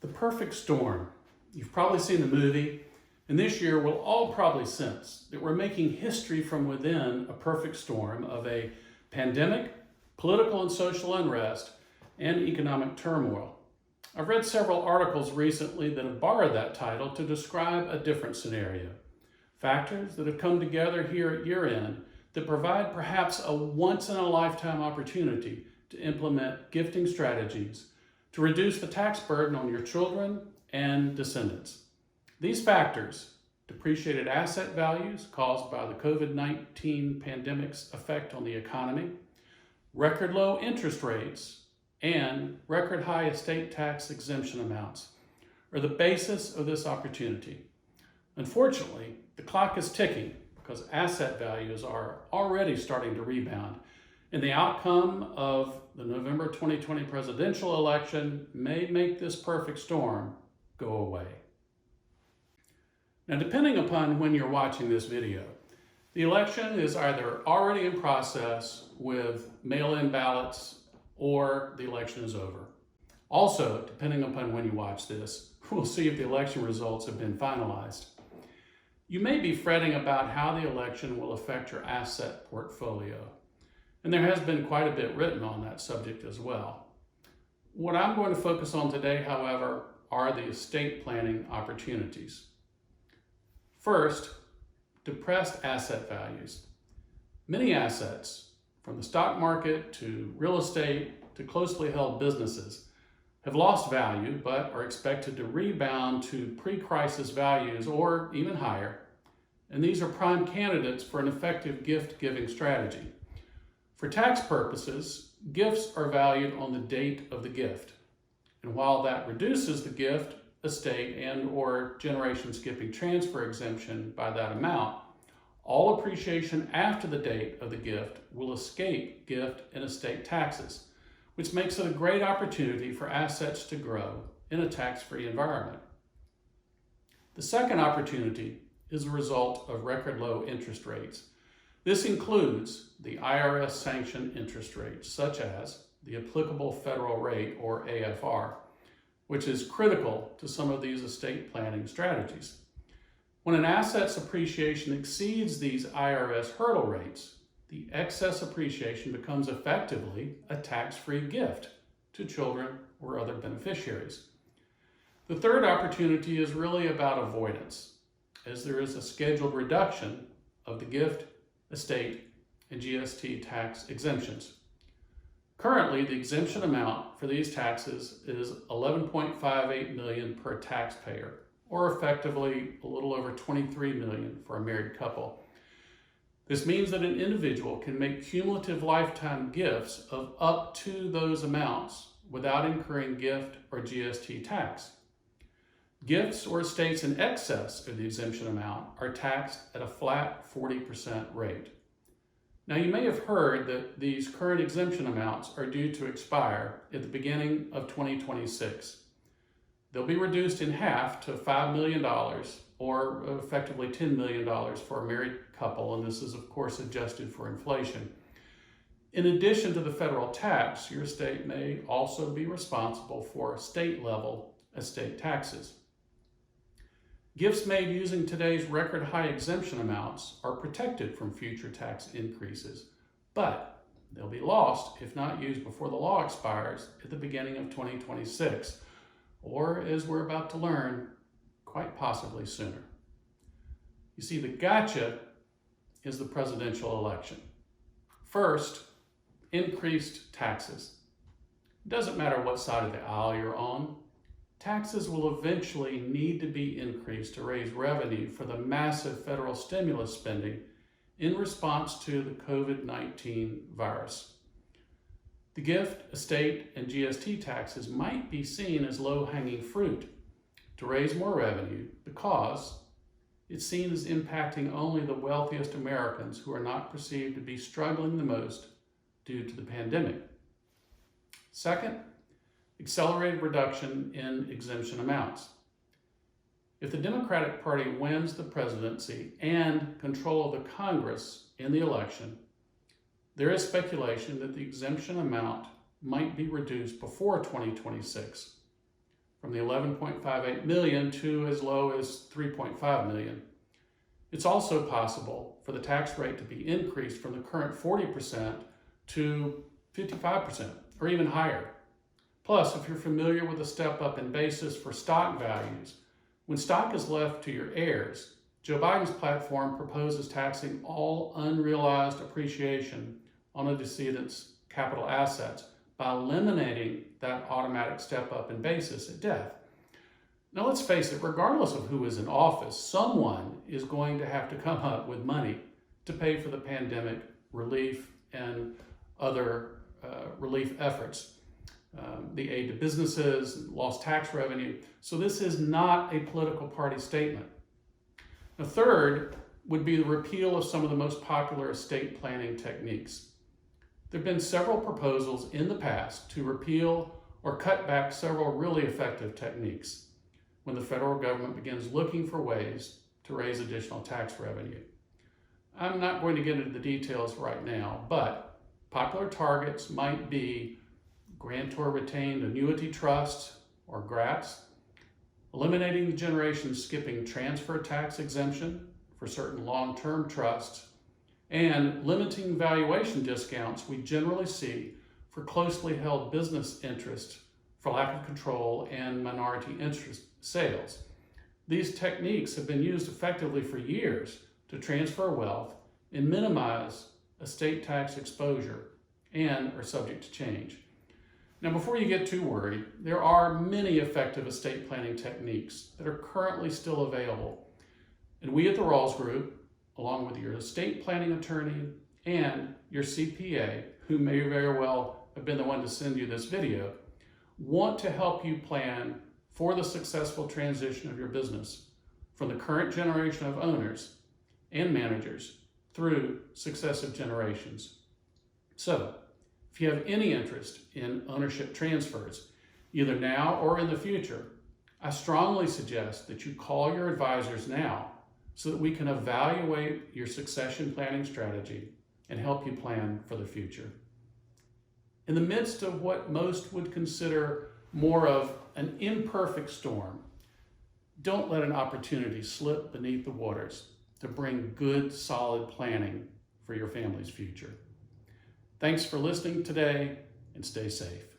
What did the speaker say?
The perfect storm. You've probably seen the movie, and this year we'll all probably sense that we're making history from within a perfect storm of a pandemic, political and social unrest, and economic turmoil. I've read several articles recently that have borrowed that title to describe a different scenario. Factors that have come together here at year end that provide perhaps a once-in-a-lifetime opportunity to implement gifting strategies to reduce the tax burden on your children and descendants. These factors, depreciated asset values caused by the COVID-19 pandemic's effect on the economy, record low interest rates, and record high estate tax exemption amounts, are the basis of this opportunity. Unfortunately, the clock is ticking because asset values are already starting to rebound, and the outcome of the November 2020 presidential election may make this perfect storm go away. Now, depending upon when you're watching this video, the election is either already in process with mail-in ballots or the election is over. Also, depending upon when you watch this, we'll see if the election results have been finalized. You may be fretting about how the election will affect your asset portfolio, and there has been quite a bit written on that subject as well. What I'm going to focus on today, however, are the estate planning opportunities. First, depressed asset values. Many assets, from the stock market to real estate to closely held businesses, have lost value but are expected to rebound to pre-crisis values or even higher, and these are prime candidates for an effective gift-giving strategy. For tax purposes, gifts are valued on the date of the gift, and while that reduces the gift, estate, and/or generation skipping transfer exemption by that amount, all appreciation after the date of the gift will escape gift and estate taxes, which makes it a great opportunity for assets to grow in a tax-free environment. The second opportunity is a result of record low interest rates. This includes the IRS sanctioned interest rates, such as the applicable federal rate, or AFR, which is critical to some of these estate planning strategies. When an asset's appreciation exceeds these IRS hurdle rates, the excess appreciation becomes effectively a tax-free gift to children or other beneficiaries. The third opportunity is really about avoidance, as there is a scheduled reduction of the gift, estate, and GST tax exemptions. Currently, the exemption amount for these taxes is $11.58 million per taxpayer, or effectively a little over $23 million for a married couple. This means that an individual can make cumulative lifetime gifts of up to those amounts without incurring gift or GST tax. Gifts or estates in excess of the exemption amount are taxed at a flat 40% rate. Now, you may have heard that these current exemption amounts are due to expire at the beginning of 2026. They'll be reduced in half to $5 million, or effectively $10 million for a married couple, and this is of course adjusted for inflation. In addition to the federal tax, your estate may also be responsible for state-level estate taxes. Gifts made using today's record high exemption amounts are protected from future tax increases, but they'll be lost if not used before the law expires at the beginning of 2026, or, as we're about to learn, quite possibly sooner. You see, the gotcha is the presidential election. First, increased taxes. It doesn't matter what side of the aisle you're on, taxes will eventually need to be increased to raise revenue for the massive federal stimulus spending in response to the COVID-19 virus. The gift, estate, and GST taxes might be seen as low-hanging fruit to raise more revenue because it's seen as impacting only the wealthiest Americans who are not perceived to be struggling the most due to the pandemic. Second, accelerated reduction in exemption amounts. If the Democratic Party wins the presidency and control of the Congress in the election, there is speculation that the exemption amount might be reduced before 2026. from the 11.58 million to as low as 3.5 million. It's also possible for the tax rate to be increased from the current 40% to 55% or even higher. Plus, if you're familiar with the step up in basis for stock values, when stock is left to your heirs, Joe Biden's platform proposes taxing all unrealized appreciation on a decedent's capital assets by eliminating that automatic step up in basis at death. Now let's face it, regardless of who is in office, someone is going to have to come up with money to pay for the pandemic relief and other relief efforts. The aid to businesses, lost tax revenue. So this is not a political party statement. The third would be the repeal of some of the most popular estate planning techniques. There have been several proposals in the past to repeal or cut back several really effective techniques when the federal government begins looking for ways to raise additional tax revenue. I'm not going to get into the details right now, but popular targets might be grantor retained annuity trusts or GRATs, eliminating the generation skipping transfer tax exemption for certain long-term trusts, and limiting valuation discounts we generally see for closely held business interests for lack of control and minority interest sales. These techniques have been used effectively for years to transfer wealth and minimize estate tax exposure and are subject to change. Now, before you get too worried, there are many effective estate planning techniques that are currently still available. And we at the Rawls Group, along with your estate planning attorney and your CPA, who may very well have been the one to send you this video, want to help you plan for the successful transition of your business from the current generation of owners and managers through successive generations. So, if you have any interest in ownership transfers, either now or in the future, I strongly suggest that you call your advisors now so that we can evaluate your succession planning strategy and help you plan for the future. In the midst of what most would consider more of an imperfect storm, don't let an opportunity slip beneath the waters to bring good, solid planning for your family's future. Thanks for listening today, and stay safe.